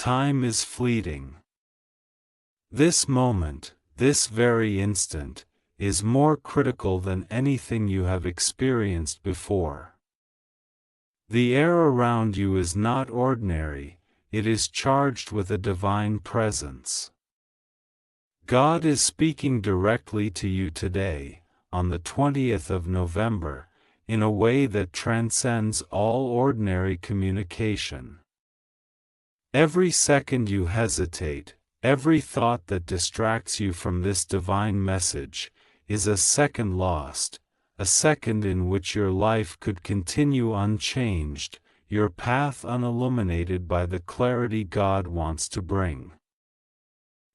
Time is fleeting. This moment, this very instant, is more critical than anything you have experienced before. The air around you is not ordinary, it is charged with a divine presence. God is speaking directly to you today, on the 20th of November, in a way that transcends all ordinary communication. Every second you hesitate, every thought that distracts you from this divine message, is a second lost, a second in which your life could continue unchanged, your path unilluminated by the clarity God wants to bring.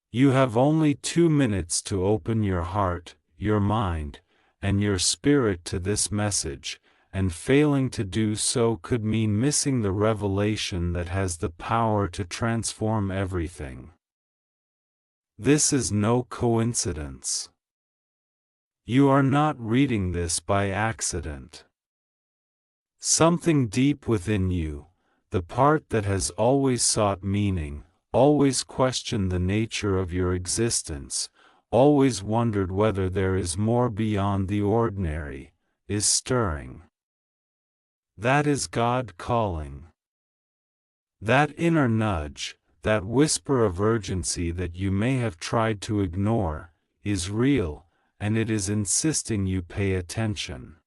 You have only 2 minutes to open your heart, your mind, and your spirit to this message, and failing to do so could mean missing the revelation that has the power to transform everything. This is no coincidence. You are not reading this by accident. Something deep within you, the part that has always sought meaning, always questioned the nature of your existence, always wondered whether there is more beyond the ordinary, is stirring. That is God calling. That inner nudge, that whisper of urgency that you may have tried to ignore, is real, and it is insisting you pay attention.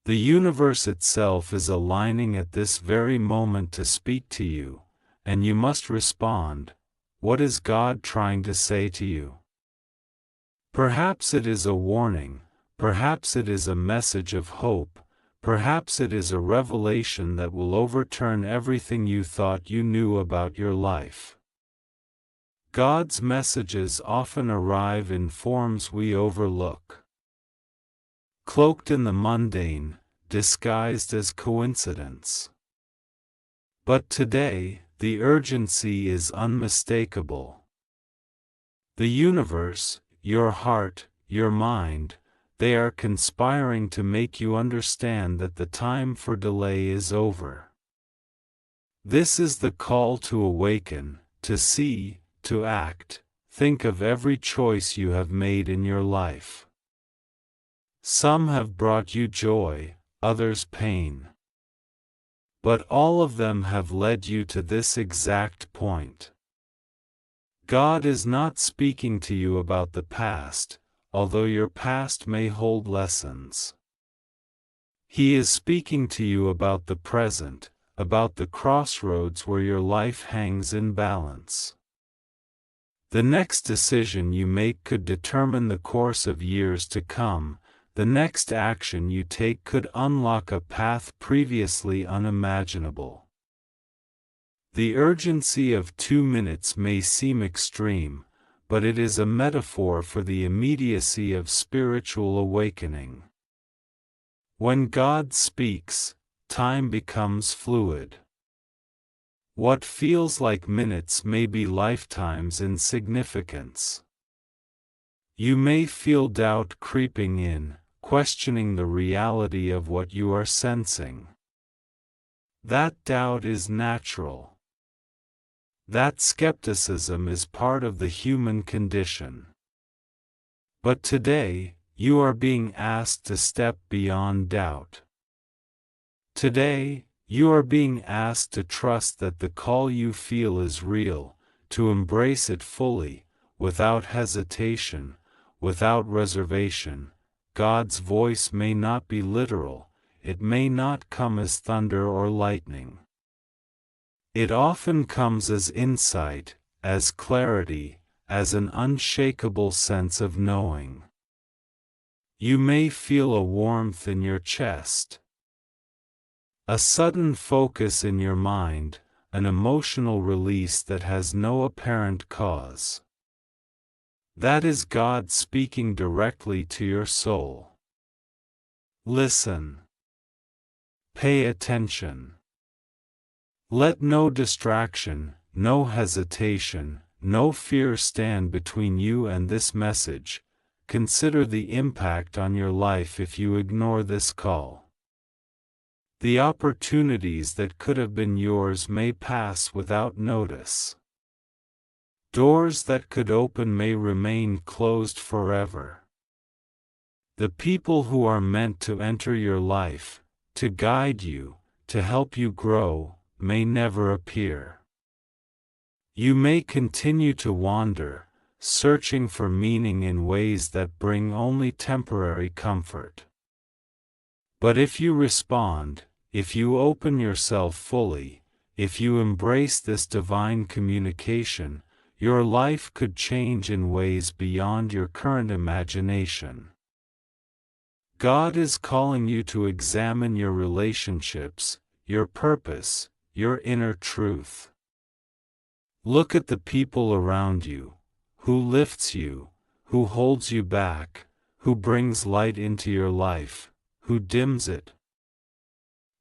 The universe itself is aligning at this very moment to speak to you, and you must respond. What is God trying to say to you? Perhaps it is a warning, perhaps it is a message of hope, perhaps it is a revelation that will overturn everything you thought you knew about your life. God's messages often arrive in forms we overlook. Cloaked in the mundane, disguised as coincidence. But today, the urgency is unmistakable. The universe, your heart, your mind, they are conspiring to make you understand that the time for delay is over. This is the call to awaken, to see, to act. Think of every choice you have made in your life. Some have brought you joy, others pain. But all of them have led you to this exact point. God is not speaking to you about the past, although your past may hold lessons. He is speaking to you about the present, about the crossroads where your life hangs in balance. The next decision you make could determine the course of years to come. The next action you take could unlock a path previously unimaginable. The urgency of 2 minutes may seem extreme, but it is a metaphor for the immediacy of spiritual awakening. When God speaks, time becomes fluid. What feels like minutes may be lifetimes in significance. You may feel doubt creeping in, questioning the reality of what you are sensing. That doubt is natural. That skepticism is part of the human condition. But today, you are being asked to step beyond doubt. Today, you are being asked to trust that the call you feel is real, to embrace it fully, without hesitation, without reservation. God's voice may not be literal, it may not come as thunder or lightning. It often comes as insight, as clarity, as an unshakable sense of knowing. You may feel a warmth in your chest, a sudden focus in your mind, an emotional release that has no apparent cause. That is God speaking directly to your soul. Listen. Pay attention. Let no distraction, no hesitation, no fear stand between you and this message. Consider the impact on your life if you ignore this call. The opportunities that could have been yours may pass without notice. Doors that could open may remain closed forever. The people who are meant to enter your life, to guide you, to help you grow, may never appear. You may continue to wander, searching for meaning in ways that bring only temporary comfort. But if you respond, if you open yourself fully, if you embrace this divine communication, your life could change in ways beyond your current imagination. God is calling you to examine your relationships, your purpose, your inner truth. Look at the people around you, who lifts you, who holds you back, who brings light into your life, who dims it.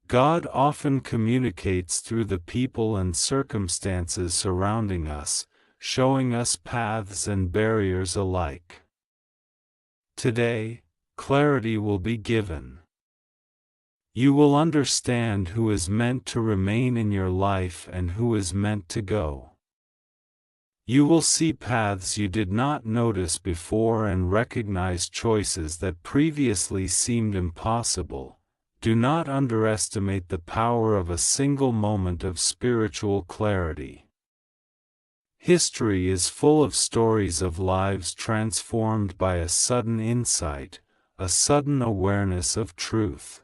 God often communicates through the people and circumstances surrounding us, showing us paths and barriers alike. Today, clarity will be given. You will understand who is meant to remain in your life and who is meant to go. You will see paths you did not notice before and recognize choices that previously seemed impossible. Do not underestimate the power of a single moment of spiritual clarity. History is full of stories of lives transformed by a sudden insight, a sudden awareness of truth.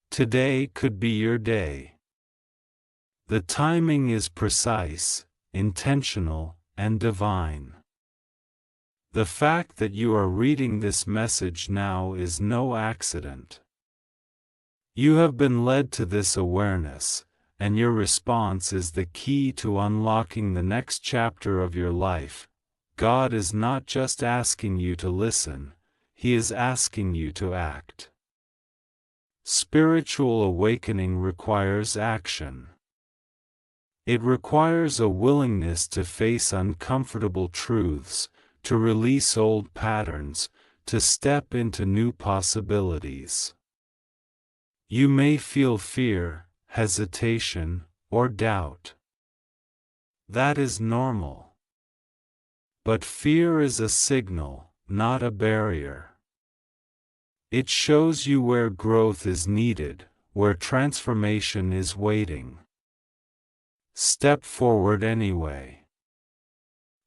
Today could be your day. The timing is precise, intentional, and divine. The fact that you are reading this message now is no accident. You have been led to this awareness, and your response is the key to unlocking the next chapter of your life. God is not just asking you to listen, He is asking you to act. Spiritual awakening requires action. It requires a willingness to face uncomfortable truths, to release old patterns, to step into new possibilities. You may feel fear, hesitation, or doubt. That is normal. But fear is a signal, not a barrier. It shows you where growth is needed, where transformation is waiting. Step forward anyway.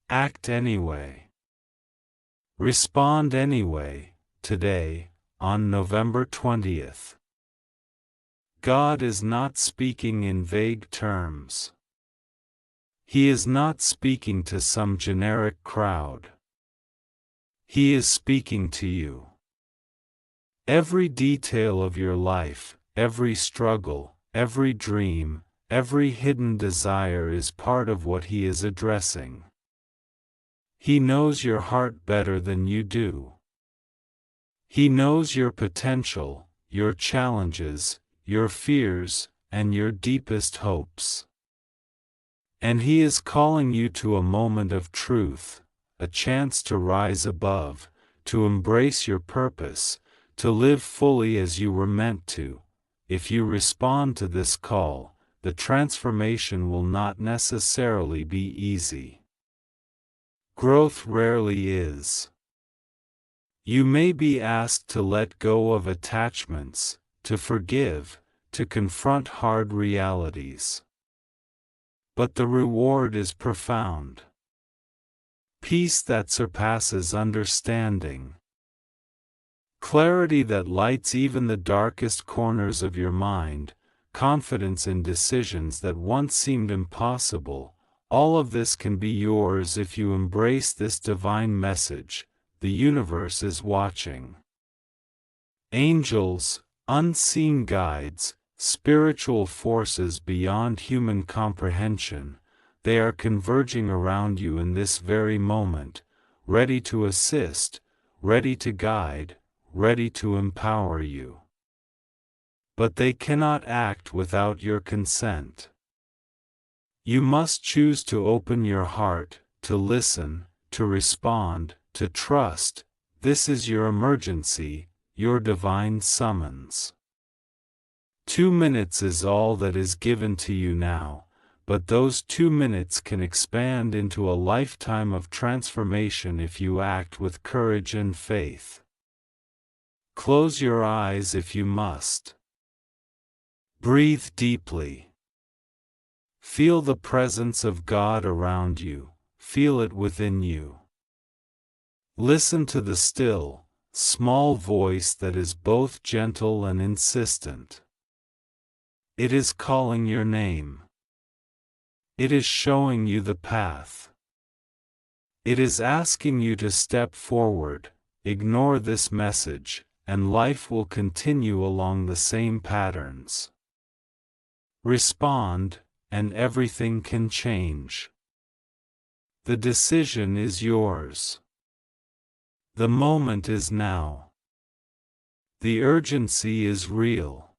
Act anyway. Respond anyway, today, on November 20th. God is not speaking in vague terms. He is not speaking to some generic crowd. He is speaking to you. Every detail of your life, every struggle, every dream, every hidden desire is part of what He is addressing. He knows your heart better than you do. He knows your potential, your challenges, your fears, and your deepest hopes. And He is calling you to a moment of truth, a chance to rise above, to embrace your purpose, to live fully as you were meant to. If you respond to this call, the transformation will not necessarily be easy. Growth rarely is. You may be asked to let go of attachments, to forgive, to confront hard realities. But the reward is profound. Peace that surpasses understanding. Clarity that lights even the darkest corners of your mind, confidence in decisions that once seemed impossible. All of this can be yours if you embrace this divine message. The universe is watching. Angels, unseen guides, spiritual forces beyond human comprehension, they are converging around you in this very moment, ready to assist, ready to guide, ready to empower you. But they cannot act without your consent. You must choose to open your heart, to listen, to respond, to trust. This is your emergency, your divine summons. 2 minutes is all that is given to you now, but those 2 minutes can expand into a lifetime of transformation if you act with courage and faith. Close your eyes if you must. Breathe deeply. Feel the presence of God around you, feel it within you. Listen to the still, small voice that is both gentle and insistent. It is calling your name. It is showing you the path. It is asking you to step forward. Ignore this message, and life will continue along the same patterns. Respond, and everything can change. The decision is yours. The moment is now. The urgency is real.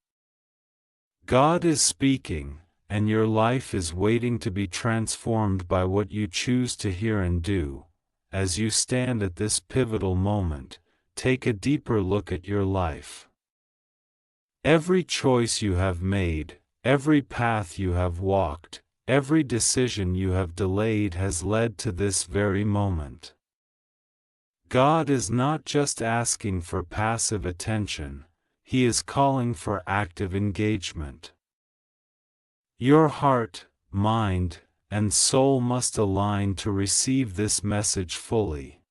God is speaking, and your life is waiting to be transformed by what you choose to hear and do. As you stand at this pivotal moment, take a deeper look at your life. Every choice you have made, every path you have walked, every decision you have delayed has led to this very moment. God is not just asking for passive attention, He is calling for active engagement. Your heart, mind, and soul must align to receive this message fully.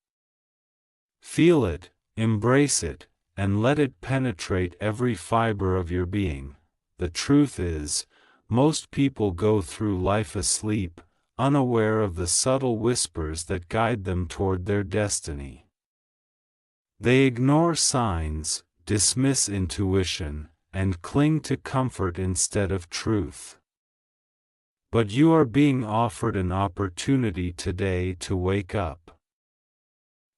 Feel it, embrace it, and let it penetrate every fiber of your being. The truth is, most people go through life asleep, unaware of the subtle whispers that guide them toward their destiny. They ignore signs, dismiss intuition, and cling to comfort instead of truth. But you are being offered an opportunity today to wake up.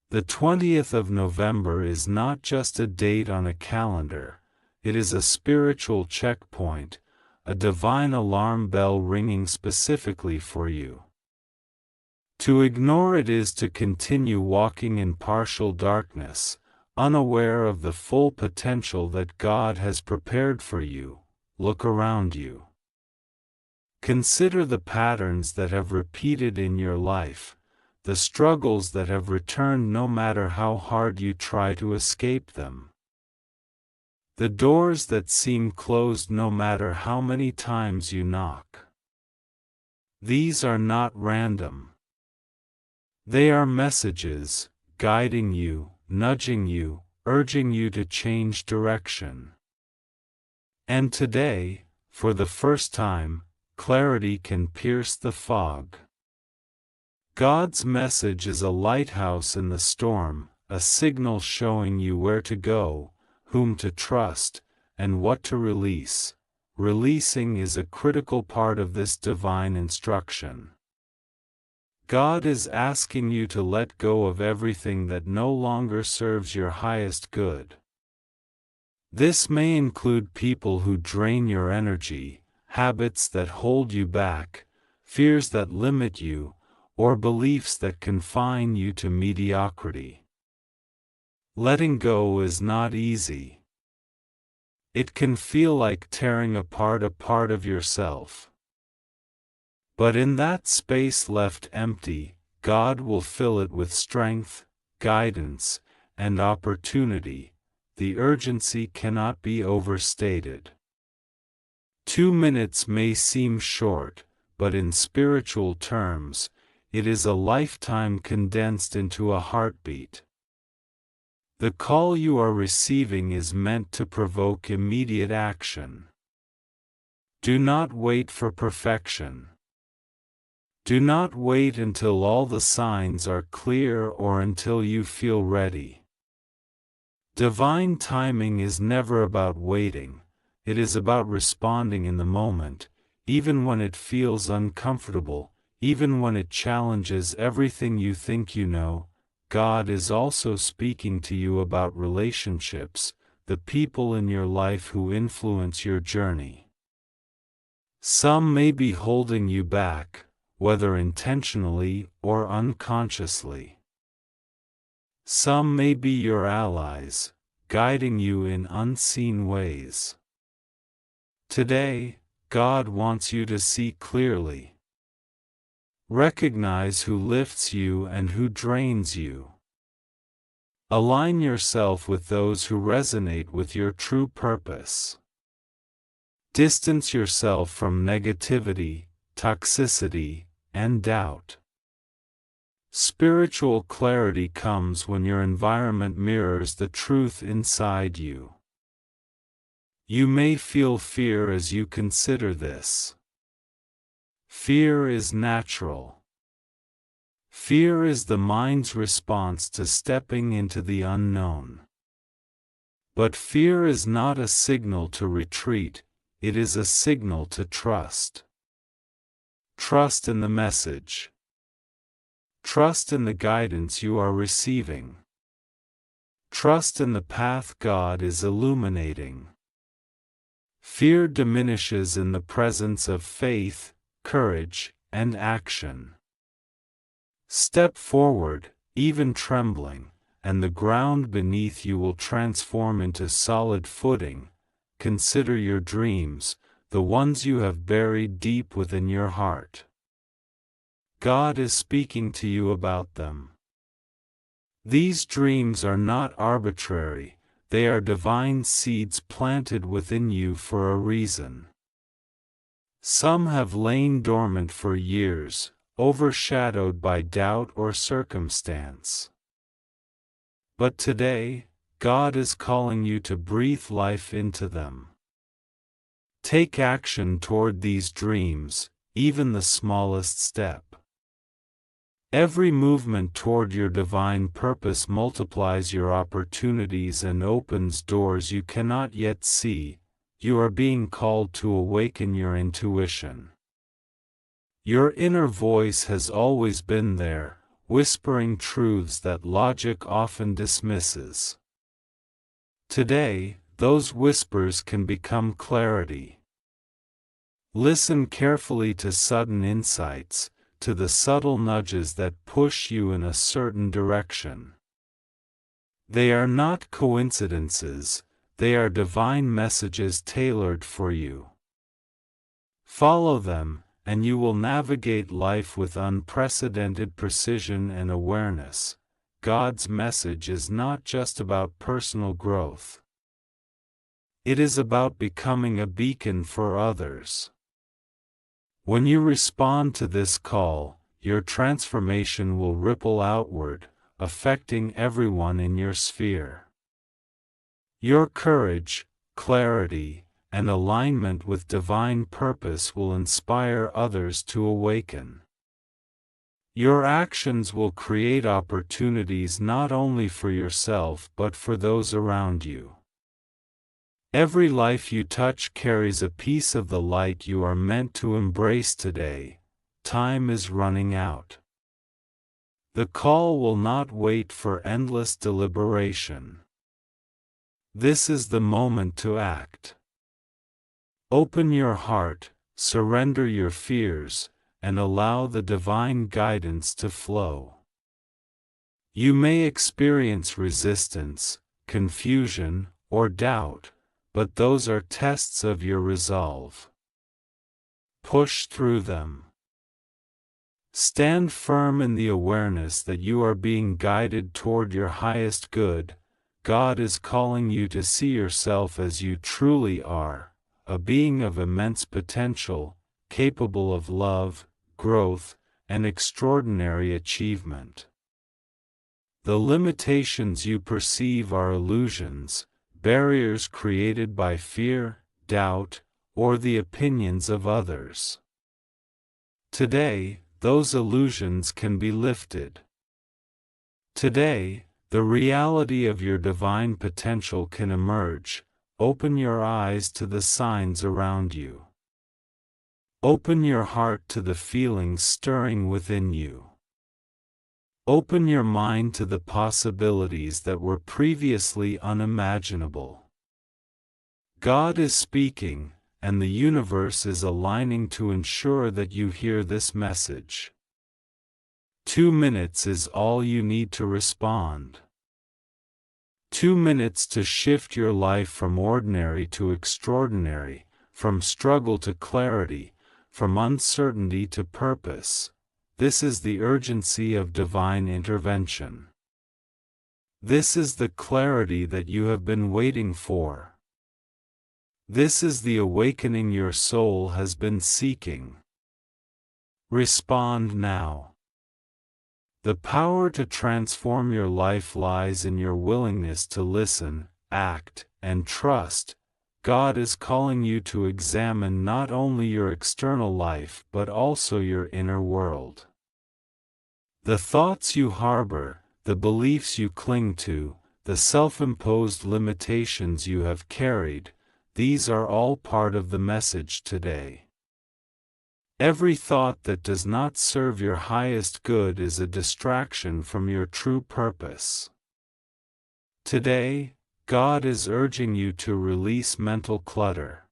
The 20th of November is not just a date on a calendar, it is a spiritual checkpoint, a divine alarm bell ringing specifically for you. To ignore it is to continue walking in partial darkness, unaware of the full potential that God has prepared for you. Look around you. Consider the patterns that have repeated in your life, the struggles that have returned no matter how hard you try to escape them. The doors that seem closed no matter how many times you knock. These are not random. They are messages, guiding you, nudging you, urging you to change direction. And today, for the first time, clarity can pierce the fog. God's message is a lighthouse in the storm, a signal showing you where to go, whom to trust, and what to release. Releasing is a critical part of this divine instruction. God is asking you to let go of everything that no longer serves your highest good. This may include people who drain your energy, habits that hold you back, fears that limit you, or beliefs that confine you to mediocrity. Letting go is not easy. It can feel like tearing apart a part of yourself. But in that space left empty, God will fill it with strength, guidance, and opportunity. The urgency cannot be overstated. 2 minutes may seem short, but in spiritual terms, it is a lifetime condensed into a heartbeat. The call you are receiving is meant to provoke immediate action. Do not wait for perfection. Do not wait until all the signs are clear or until you feel ready. Divine timing is never about waiting, it is about responding in the moment, even when it feels uncomfortable, even when it challenges everything you think you know. God is also speaking to you about relationships, the people in your life who influence your journey. Some may be holding you back, whether intentionally or unconsciously. Some may be your allies, guiding you in unseen ways. Today, God wants you to see clearly. Recognize who lifts you and who drains you. Align yourself with those who resonate with your true purpose. Distance yourself from negativity, toxicity, and doubt. Spiritual clarity comes when your environment mirrors the truth inside you. You may feel fear as you consider this. Fear is natural. Fear is the mind's response to stepping into the unknown. But fear is not a signal to retreat, it is a signal to trust. Trust in the message. Trust in the guidance you are receiving. Trust in the path God is illuminating. Fear diminishes in the presence of faith, courage, and action. Step forward, even trembling, and the ground beneath you will transform into solid footing. Consider your dreams, the ones you have buried deep within your heart. God is speaking to you about them. These dreams are not arbitrary. They are divine seeds planted within you for a reason. Some have lain dormant for years, overshadowed by doubt or circumstance. But today, God is calling you to breathe life into them. Take action toward these dreams, even the smallest step. Every movement toward your divine purpose multiplies your opportunities and opens doors you cannot yet see. You are being called to awaken your intuition. Your inner voice has always been there, whispering truths that logic often dismisses. Today, those whispers can become clarity. Listen carefully to sudden insights, to the subtle nudges that push you in a certain direction. They are not coincidences, they are divine messages tailored for you. Follow them, and you will navigate life with unprecedented precision and awareness. God's message is not just about personal growth. It is about becoming a beacon for others. When you respond to this call, your transformation will ripple outward, affecting everyone in your sphere. Your courage, clarity, and alignment with divine purpose will inspire others to awaken. Your actions will create opportunities not only for yourself but for those around you. Every life you touch carries a piece of the light you are meant to embrace today. Time is running out. The call will not wait for endless deliberation. This is the moment to act. Open your heart, surrender your fears, and allow the divine guidance to flow. You may experience resistance, confusion, or doubt, but those are tests of your resolve. Push through them. Stand firm in the awareness that you are being guided toward your highest good. God is calling you to see yourself as you truly are, a being of immense potential, capable of love, growth, and extraordinary achievement. The limitations you perceive are illusions, barriers created by fear, doubt, or the opinions of others. Today, those illusions can be lifted. Today, the reality of your divine potential can emerge. Open your eyes to the signs around you. Open your heart to the feelings stirring within you. Open your mind to the possibilities that were previously unimaginable. God is speaking, and the universe is aligning to ensure that you hear this message. 2 minutes is all you need to respond. 2 minutes to shift your life from ordinary to extraordinary, from struggle to clarity, from uncertainty to purpose. This is the urgency of divine intervention. This is the clarity that you have been waiting for. This is the awakening your soul has been seeking. Respond now. The power to transform your life lies in your willingness to listen, act, and trust. God is calling you to examine not only your external life but also your inner world. The thoughts you harbor, the beliefs you cling to, the self-imposed limitations you have carried, these are all part of the message today. Every thought that does not serve your highest good is a distraction from your true purpose. Today, God is urging you to release mental clutter,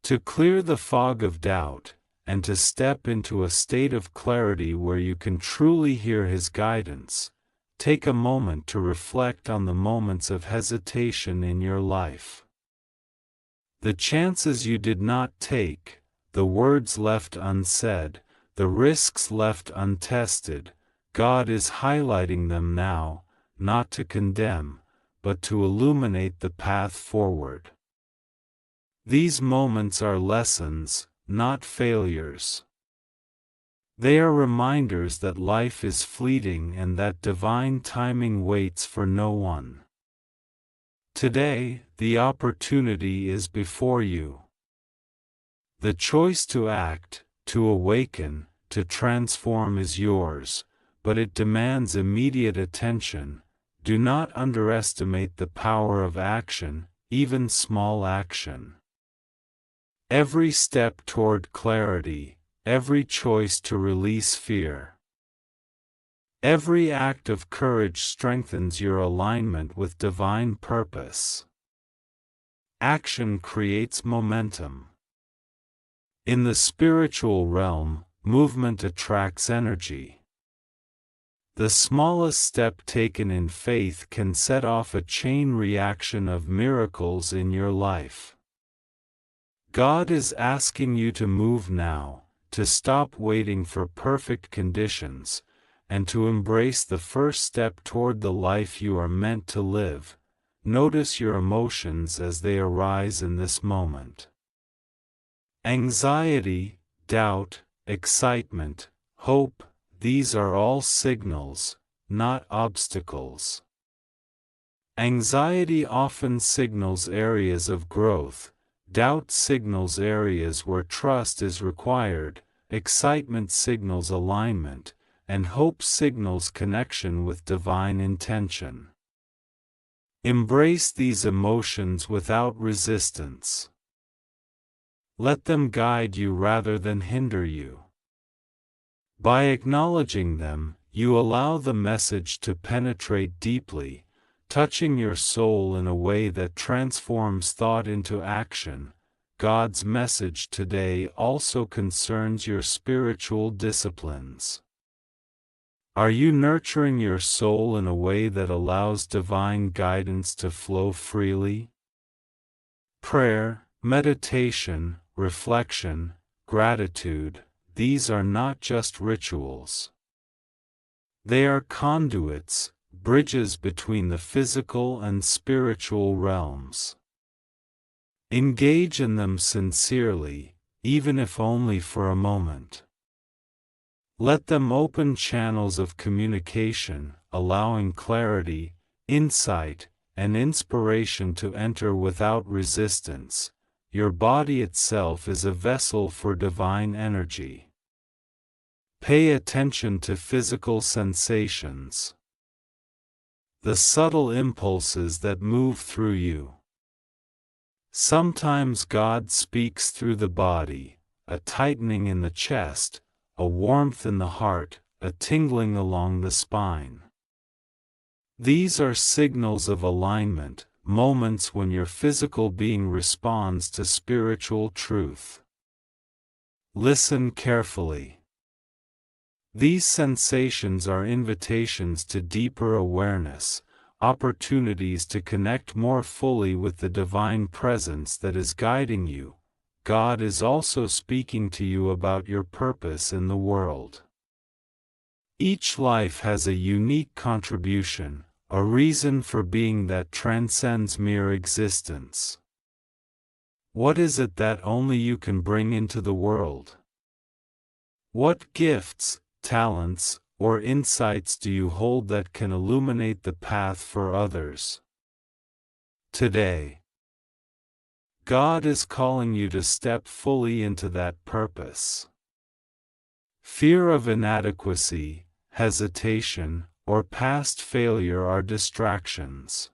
to clear the fog of doubt, and to step into a state of clarity where you can truly hear His guidance. Take a moment to reflect on the moments of hesitation in your life. The chances you did not take, the words left unsaid, the risks left untested. God is highlighting them now, not to condemn, but to illuminate the path forward. These moments are lessons, not failures. They are reminders that life is fleeting and that divine timing waits for no one. Today, the opportunity is before you. The choice to act, to awaken, to transform is yours, but it demands immediate attention. Do not underestimate the power of action, even small action. Every step toward clarity, every choice to release fear, every act of courage strengthens your alignment with divine purpose. Action creates momentum. In the spiritual realm, movement attracts energy. The smallest step taken in faith can set off a chain reaction of miracles in your life. God is asking you to move now, to stop waiting for perfect conditions, and to embrace the first step toward the life you are meant to live. Notice your emotions as they arise in this moment. Anxiety, doubt, excitement, hope, these are all signals, not obstacles. Anxiety often signals areas of growth, doubt signals areas where trust is required, excitement signals alignment, and hope signals connection with divine intention. Embrace these emotions without resistance. Let them guide you rather than hinder you. By acknowledging them, you allow the message to penetrate deeply, touching your soul in a way that transforms thought into action. God's message today also concerns your spiritual disciplines. Are you nurturing your soul in a way that allows divine guidance to flow freely? Prayer, meditation, reflection, gratitude, these are not just rituals. They are conduits, bridges between the physical and spiritual realms. Engage in them sincerely, even if only for a moment. Let them open channels of communication, allowing clarity, insight, and inspiration to enter without resistance. Your body itself is a vessel for divine energy. Pay attention to physical sensations, the subtle impulses that move through you. Sometimes God speaks through the body, a tightening in the chest, a warmth in the heart, a tingling along the spine. These are signals of alignment, moments when your physical being responds to spiritual truth. Listen carefully. These sensations are invitations to deeper awareness, opportunities to connect more fully with the divine presence that is guiding you. God is also speaking to you about your purpose in the world. Each life has a unique contribution, a reason for being that transcends mere existence. What is it that only you can bring into the world? What gifts, talents, or insights do you hold that can illuminate the path for others? Today, God is calling you to step fully into that purpose. Fear of inadequacy, hesitation, or past failure are distractions.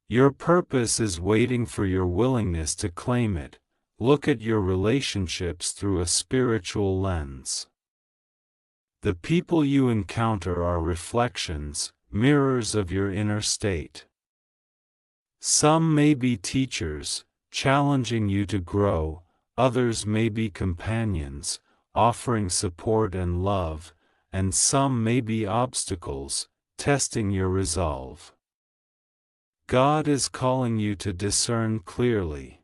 Your purpose is waiting for your willingness to claim it. Look at your relationships through a spiritual lens. The people you encounter are reflections, mirrors of your inner state. Some may be teachers, challenging you to grow. Others may be companions, offering support and love, and some may be obstacles, testing your resolve. God is calling you to discern clearly.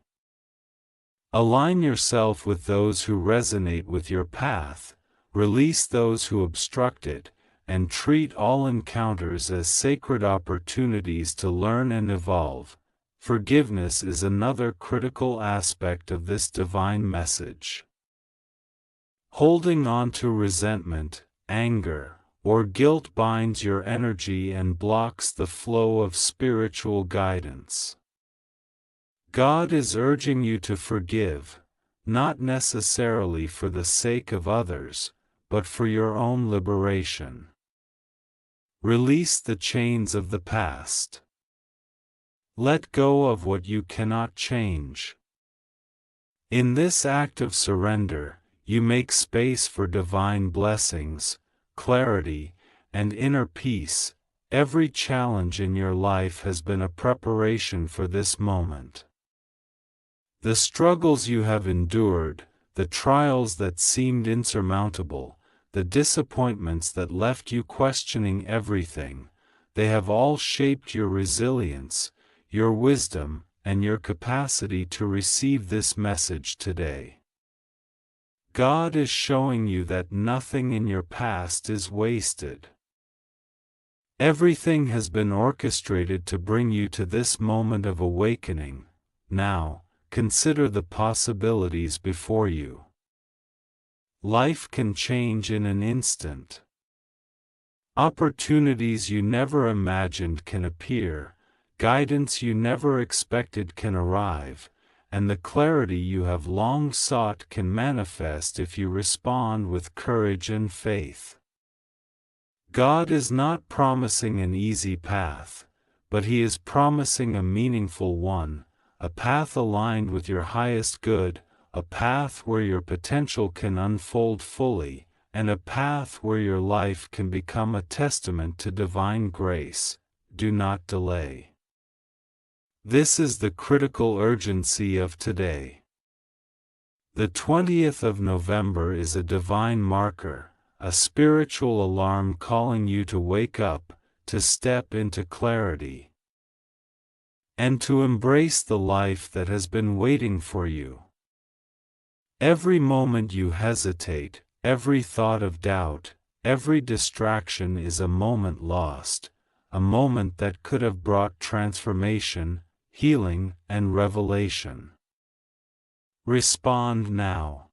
Align yourself with those who resonate with your path, release those who obstruct it, and treat all encounters as sacred opportunities to learn and evolve. Forgiveness is another critical aspect of this divine message. Holding on to resentment, anger, or guilt binds your energy and blocks the flow of spiritual guidance. God is urging you to forgive, not necessarily for the sake of others, but for your own liberation. Release the chains of the past. Let go of what you cannot change. In this act of surrender, you make space for divine blessings, clarity, and inner peace. Every challenge in your life has been a preparation for this moment. The struggles you have endured, the trials that seemed insurmountable, the disappointments that left you questioning everything, they have all shaped your resilience, your wisdom, and your capacity to receive this message today. God is showing you that nothing in your past is wasted. Everything has been orchestrated to bring you to this moment of awakening. Now, consider the possibilities before you. Life can change in an instant. Opportunities you never imagined can appear, guidance you never expected can arrive, and the clarity you have long sought can manifest if you respond with courage and faith. God is not promising an easy path, but He is promising a meaningful one, a path aligned with your highest good, a path where your potential can unfold fully, and a path where your life can become a testament to divine grace. Do not delay. This is the critical urgency of today. The 20th of November is a divine marker, a spiritual alarm calling you to wake up, to step into clarity, and to embrace the life that has been waiting for you. Every moment you hesitate, every thought of doubt, every distraction is a moment lost, a moment that could have brought transformation, healing, and revelation. Respond now.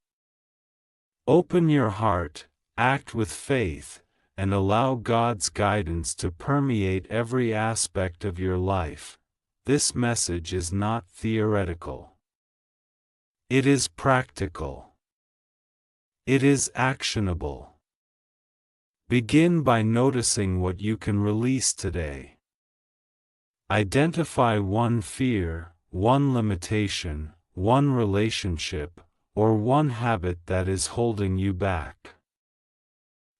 Open your heart, act with faith, and allow God's guidance to permeate every aspect of your life. This message is not theoretical. It is practical. It is actionable. Begin by noticing what you can release today. Identify one fear, one limitation, one relationship, or one habit that is holding you back.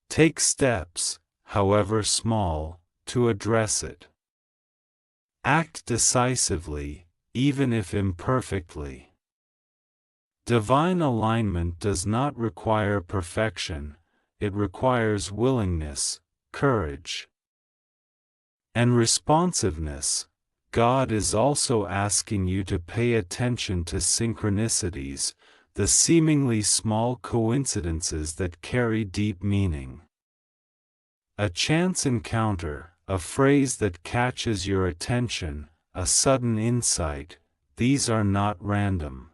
Take steps, however small, to address it. Act decisively, even if imperfectly. Divine alignment does not require perfection, it requires willingness, courage, and responsiveness. God is also asking you to pay attention to synchronicities, the seemingly small coincidences that carry deep meaning. A chance encounter, a phrase that catches your attention, a sudden insight, these are not random.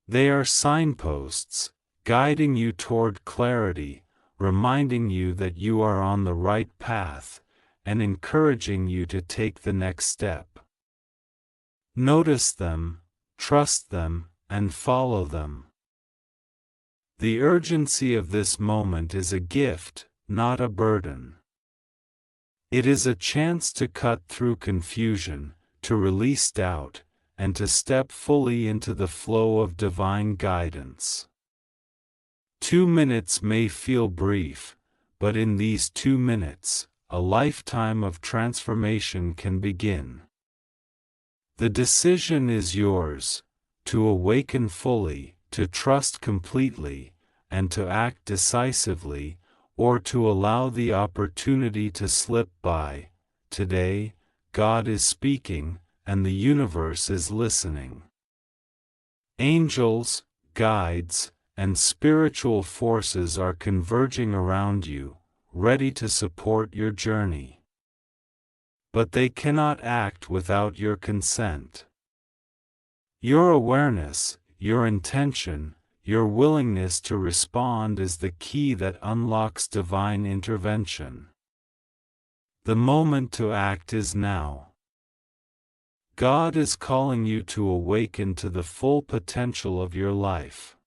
They are signposts, guiding you toward clarity, reminding you that you are on the right path, and encouraging you to take the next step. Notice them, trust them, and follow them. The urgency of this moment is a gift, not a burden. It is a chance to cut through confusion, to release doubt, and to step fully into the flow of divine guidance. 2 minutes may feel brief, but in these 2 minutes, a lifetime of transformation can begin. The decision is yours, to awaken fully, to trust completely, and to act decisively, or to allow the opportunity to slip by. Today, God is speaking, and the universe is listening. Angels, guides, and spiritual forces are converging around you, ready to support your journey. But they cannot act without your consent. Your awareness, your intention, your willingness to respond is the key that unlocks divine intervention. The moment to act is now. God is calling you to awaken to the full potential of your life.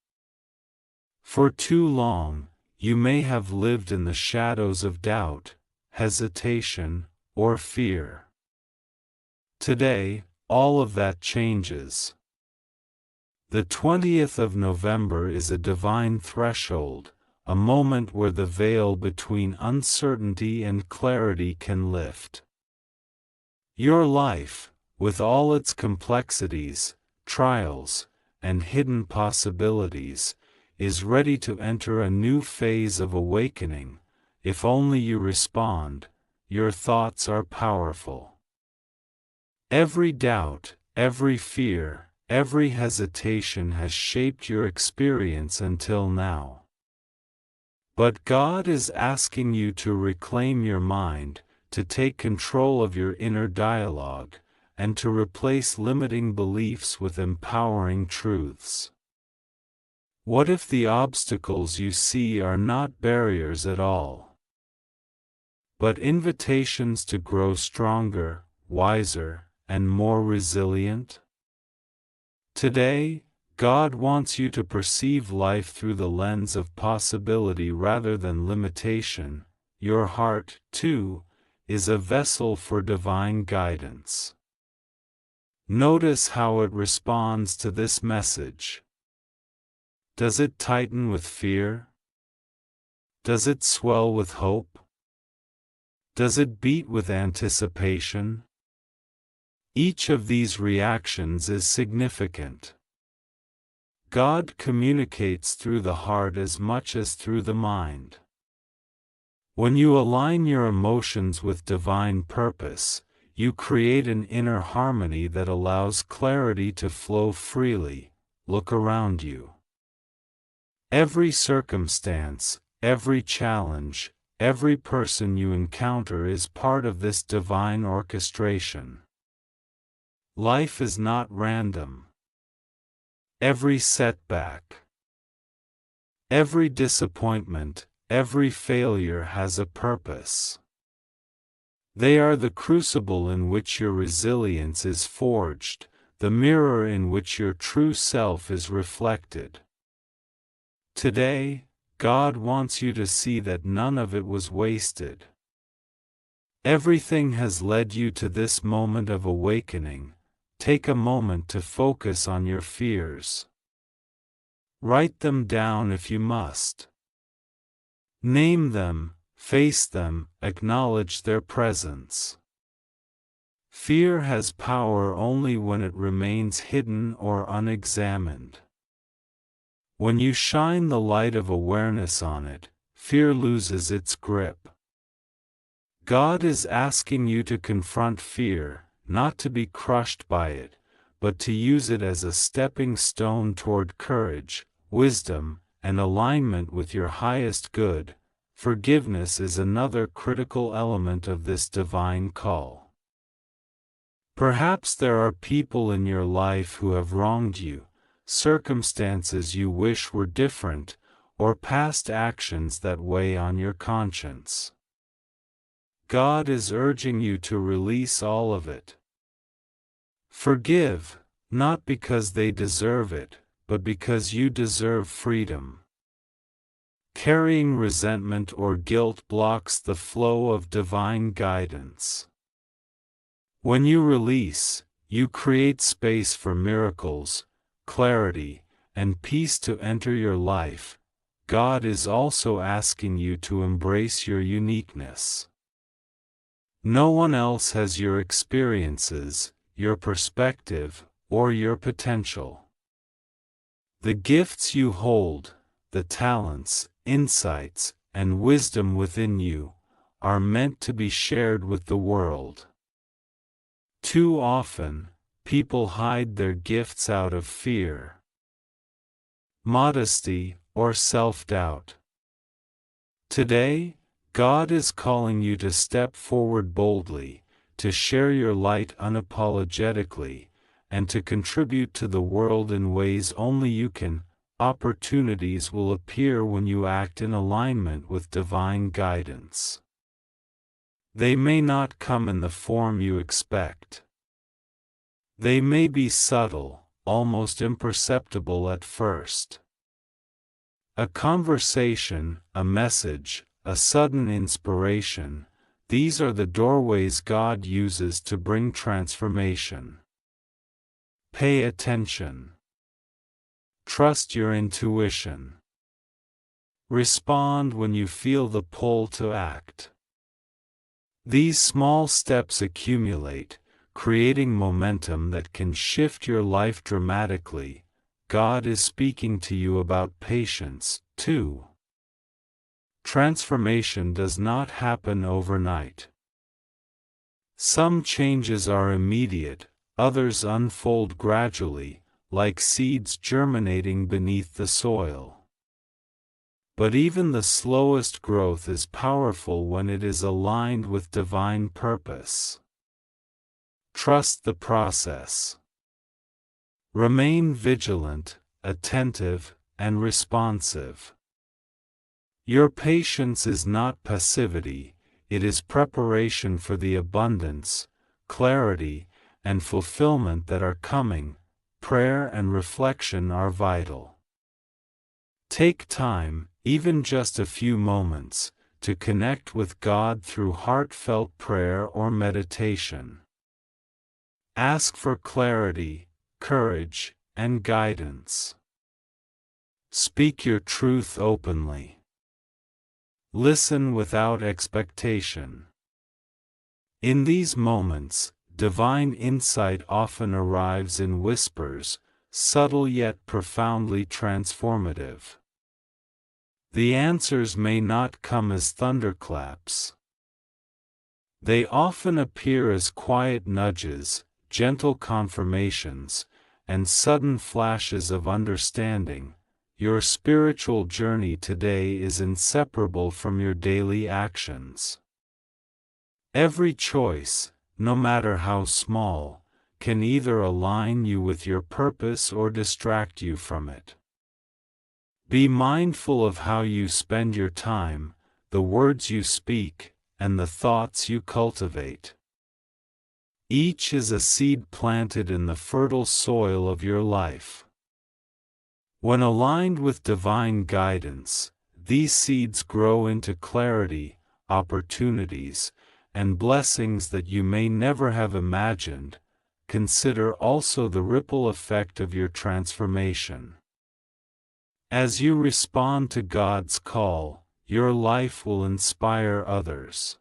For too long, you may have lived in the shadows of doubt, hesitation, or fear. Today, all of that changes. The 20th of November is a divine threshold, a moment where the veil between uncertainty and clarity can lift. Your life, with all its complexities, trials, and hidden possibilities, is ready to enter a new phase of awakening. If only you respond. Your thoughts are powerful. Every doubt, every fear, every hesitation has shaped your experience until now. But God is asking you to reclaim your mind, to take control of your inner dialogue, and to replace limiting beliefs with empowering truths. What if the obstacles you see are not barriers at all, but invitations to grow stronger, wiser, and more resilient? Today, God wants you to perceive life through the lens of possibility rather than limitation. Your heart, too, is a vessel for divine guidance. Notice how it responds to this message. Does it tighten with fear? Does it swell with hope? Does it beat with anticipation? Each of these reactions is significant. God communicates through the heart as much as through the mind. When you align your emotions with divine purpose, you create an inner harmony that allows clarity to flow freely. Look around you. Every circumstance, every challenge, every person you encounter is part of this divine orchestration. Life is not random. Every setback, every disappointment, every failure has a purpose. They are the crucible in which your resilience is forged, the mirror in which your true self is reflected. Today, God wants you to see that none of it was wasted. Everything has led you to this moment of awakening. Take a moment to focus on your fears. Write them down if you must. Name them, face them, acknowledge their presence. Fear has power only when it remains hidden or unexamined. When you shine the light of awareness on it, fear loses its grip. God is asking you to confront fear, not to be crushed by it, but to use it as a stepping stone toward courage, wisdom, and alignment with your highest good. Forgiveness is another critical element of this divine call. Perhaps there are people in your life who have wronged you, circumstances you wish were different, or past actions that weigh on your conscience. God is urging you to release all of it. Forgive, not because they deserve it, but because you deserve freedom. Carrying resentment or guilt blocks the flow of divine guidance. When you release, you create space for miracles, clarity, and peace to enter your life. God is also asking you to embrace your uniqueness. No one else has your experiences, your perspective, or your potential. The gifts you hold, the talents, insights, and wisdom within you, are meant to be shared with the world. Too often, people hide their gifts out of fear, modesty, or self-doubt. Today, God is calling you to step forward boldly, to share your light unapologetically, and to contribute to the world in ways only you can. Opportunities will appear when you act in alignment with divine guidance. They may not come in the form you expect. They may be subtle, almost imperceptible at first. A conversation, a message, a sudden inspiration, these are the doorways God uses to bring transformation. Pay attention. Trust your intuition. Respond when you feel the pull to act. These small steps accumulate, creating momentum that can shift your life dramatically. God is speaking to you about patience, too. Transformation does not happen overnight. Some changes are immediate, others unfold gradually, like seeds germinating beneath the soil. But even the slowest growth is powerful when it is aligned with divine purpose. Trust the process. Remain vigilant, attentive, and responsive. Your patience is not passivity, it is preparation for the abundance, clarity, and fulfillment that are coming. Prayer and reflection are vital. Take time, even just a few moments, to connect with God through heartfelt prayer or meditation. Ask for clarity, courage, and guidance. Speak your truth openly. Listen without expectation. In these moments, divine insight often arrives in whispers, subtle yet profoundly transformative. The answers may not come as thunderclaps. They often appear as quiet nudges, gentle confirmations, and sudden flashes of understanding. Your spiritual journey today is inseparable from your daily actions. Every choice, no matter how small, can either align you with your purpose or distract you from it. Be mindful of how you spend your time, the words you speak, and the thoughts you cultivate. Each is a seed planted in the fertile soil of your life. When aligned with divine guidance, these seeds grow into clarity, opportunities, and blessings that you may never have imagined. Consider also the ripple effect of your transformation. As you respond to God's call, your life will inspire others.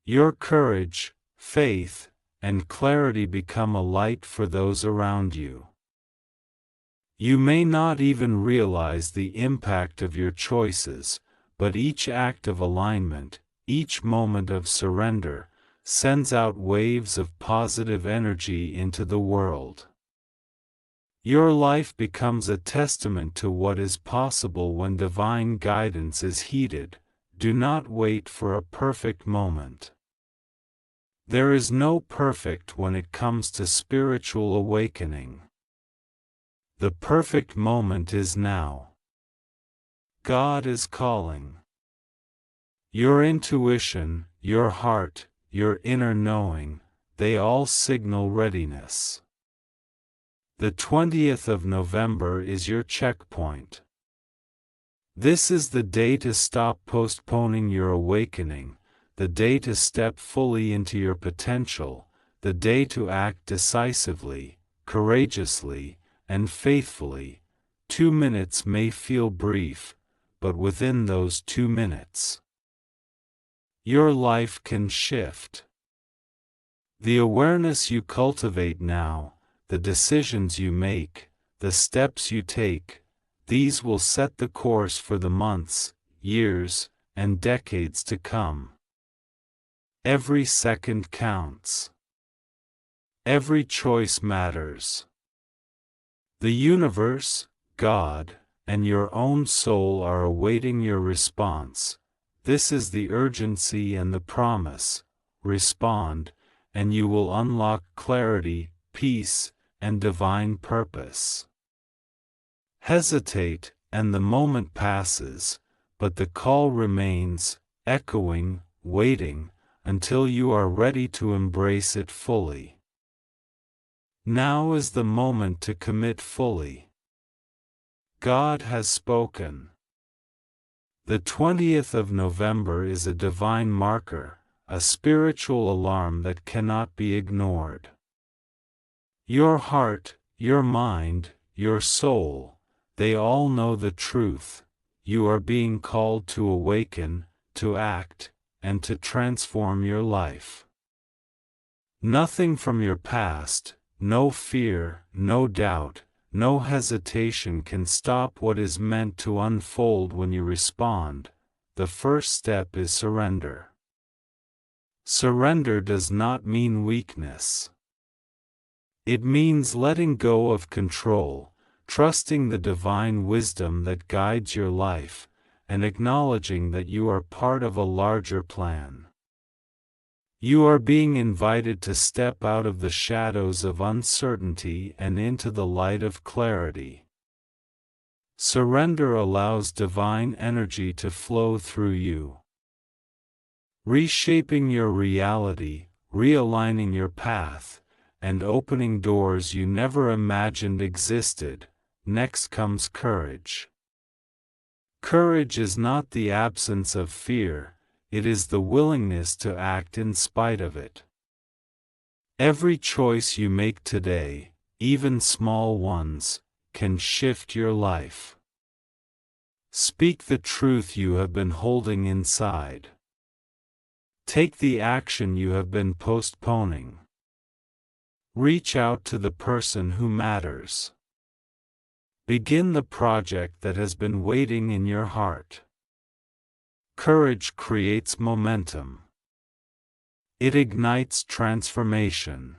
Your courage, faith, and clarity become a light for those around you. You may not even realize the impact of your choices, but each act of alignment, each moment of surrender, sends out waves of positive energy into the world. Your life becomes a testament to what is possible when divine guidance is heeded. Do not wait for a perfect moment. There is no perfect when it comes to spiritual awakening. The perfect moment is now. God is calling. Your intuition, your heart, your inner knowing, they all signal readiness. The 20th of November is your checkpoint. This is the day to stop postponing your awakening, the day to step fully into your potential, the day to act decisively, courageously, and faithfully. 2 minutes may feel brief, but within those 2 minutes, your life can shift. The awareness you cultivate now, the decisions you make, the steps you take, these will set the course for the months, years, and decades to come. Every second counts. Every choice matters. The universe, God, and your own soul are awaiting your response. This is the urgency and the promise. Respond, and you will unlock clarity, peace, and divine purpose. Hesitate, and the moment passes, but the call remains, echoing, waiting, until you are ready to embrace it fully. Now is the moment to commit fully. God has spoken. The 20th of November is a divine marker, a spiritual alarm that cannot be ignored. Your heart, your mind, your soul, they all know the truth. You are being called to awaken, to act, and to transform your life. Nothing from your past, no fear, no doubt, no hesitation can stop what is meant to unfold when you respond. The first step is surrender. Surrender does not mean weakness. It means letting go of control, trusting the divine wisdom that guides your life, and acknowledging that you are part of a larger plan. You are being invited to step out of the shadows of uncertainty and into the light of clarity. Surrender allows divine energy to flow through you, reshaping your reality, realigning your path, and opening doors you never imagined existed. Next comes courage. Courage is not the absence of fear, it is the willingness to act in spite of it. Every choice you make today, even small ones, can shift your life. Speak the truth you have been holding inside. Take the action you have been postponing. Reach out to the person who matters. Begin the project that has been waiting in your heart. Courage creates momentum. It ignites transformation.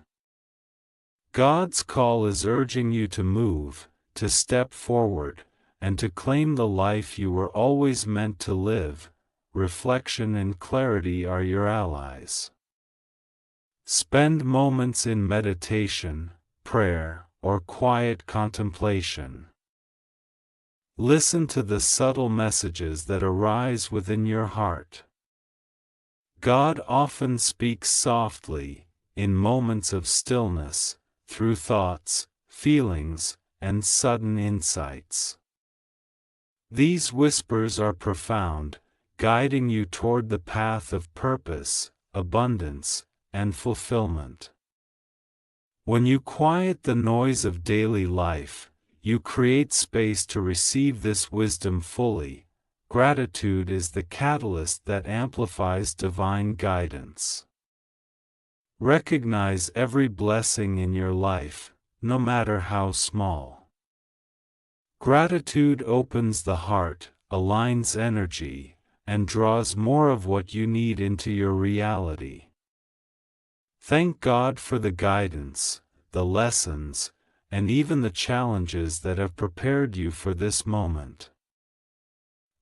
God's call is urging you to move, to step forward, and to claim the life you were always meant to live. Reflection and clarity are your allies. Spend moments in meditation, prayer, or quiet contemplation. Listen to the subtle messages that arise within your heart. God often speaks softly, in moments of stillness, through thoughts, feelings, and sudden insights. These whispers are profound, guiding you toward the path of purpose, abundance, and fulfillment. When you quiet the noise of daily life, you create space to receive this wisdom fully. Gratitude is the catalyst that amplifies divine guidance. Recognize every blessing in your life, no matter how small. Gratitude opens the heart, aligns energy, and draws more of what you need into your reality. Thank God for the guidance, the lessons, and even the challenges that have prepared you for this moment.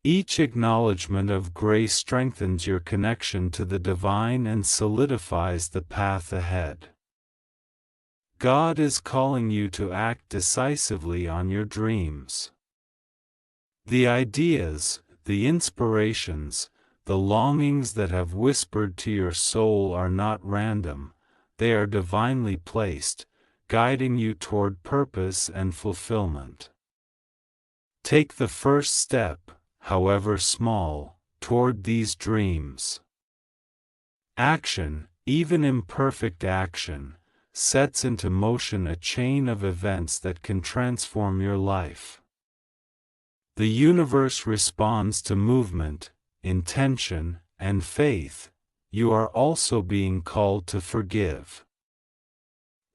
Each acknowledgement of grace strengthens your connection to the divine and solidifies the path ahead. God is calling you to act decisively on your dreams. The ideas, the inspirations, the longings that have whispered to your soul are not random, they are divinely placed, guiding you toward purpose and fulfillment. Take the first step, however small, toward these dreams. Action, even imperfect action, sets into motion a chain of events that can transform your life. The universe responds to movement, intention, and faith. You are also being called to forgive.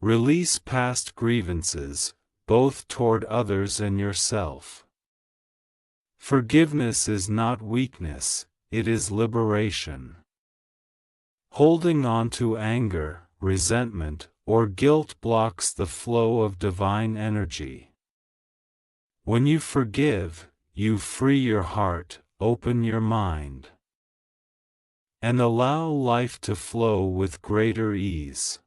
Release past grievances, both toward others and yourself. Forgiveness is not weakness, it is liberation. Holding on to anger, resentment, or guilt blocks the flow of divine energy. When you forgive, you free your heart, open your mind, and allow life to flow with greater ease.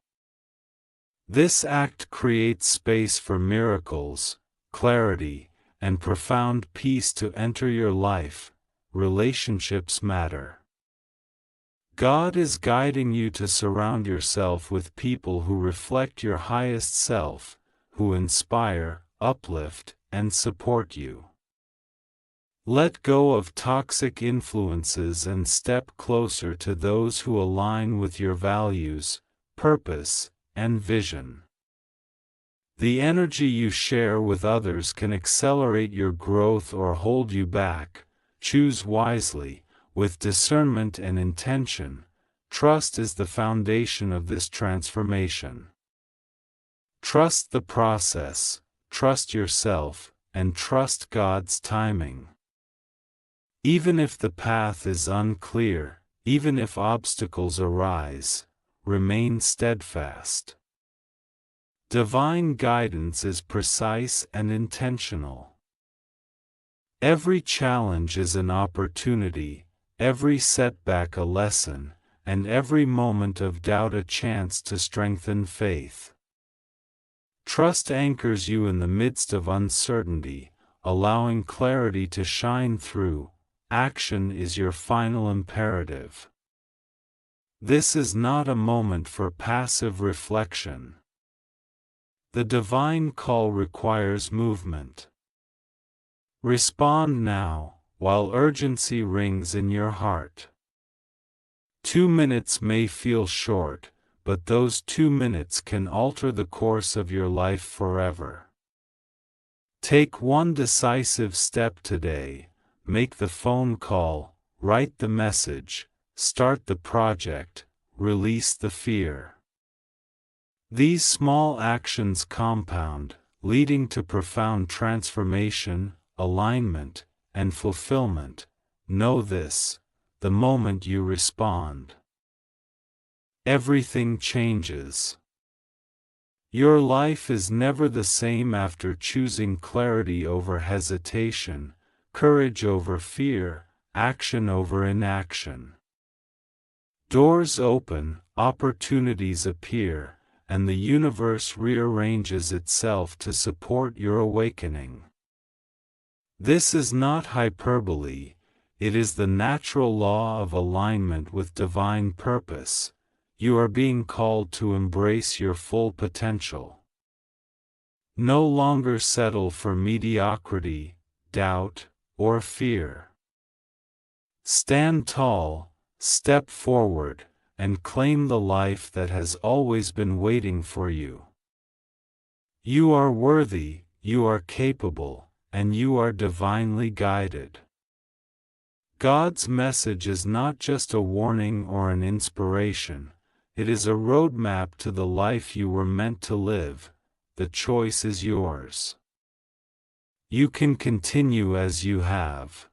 This act creates space for miracles, clarity, and profound peace to enter your life. Relationships matter. God is guiding you to surround yourself with people who reflect your highest self, who inspire, uplift, and support you. Let go of toxic influences and step closer to those who align with your values, purpose, and vision. The energy you share with others can accelerate your growth or hold you back. Choose wisely, with discernment and intention. Trust is the foundation of this transformation. Trust the process, trust yourself, and trust God's timing. Even if the path is unclear, even if obstacles arise, remain steadfast. Divine guidance is precise and intentional. Every challenge is an opportunity, every setback a lesson, and every moment of doubt a chance to strengthen faith. Trust anchors you in the midst of uncertainty, allowing clarity to shine through. Action is your final imperative. This is not a moment for passive reflection. The divine call requires movement. Respond now, while urgency rings in your heart. 2 minutes may feel short, but those 2 minutes can alter the course of your life forever. Take one decisive step today. Make the phone call, write the message, start the project, release the fear. These small actions compound, leading to profound transformation, alignment, and fulfillment. Know this: the moment you respond, everything changes. Your life is never the same after choosing clarity over hesitation, courage over fear, action over inaction. Doors open, opportunities appear, and the universe rearranges itself to support your awakening. This is not hyperbole, it is the natural law of alignment with divine purpose. You are being called to embrace your full potential. No longer settle for mediocrity, doubt, or fear. Stand tall, step forward, and claim the life that has always been waiting for you. You are worthy, you are capable, and you are divinely guided. God's message is not just a warning or an inspiration, it is a roadmap to the life you were meant to live. The choice is yours. You can continue as you have.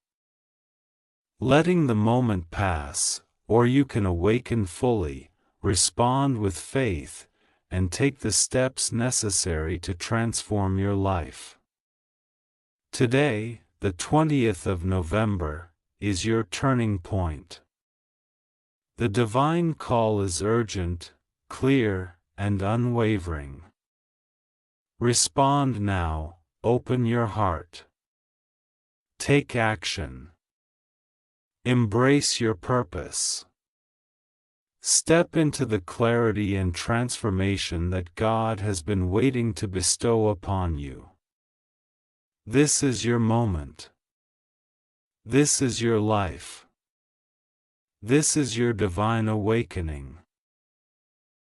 letting the moment pass, or you can awaken fully, respond with faith, and take the steps necessary to transform your life. Today, the 20th of November, is your turning point. The divine call is urgent, clear, and unwavering. Respond now, open your heart. Take action. Embrace your purpose. Step into the clarity and transformation that God has been waiting to bestow upon you. This is your moment. This is your life. This is your divine awakening.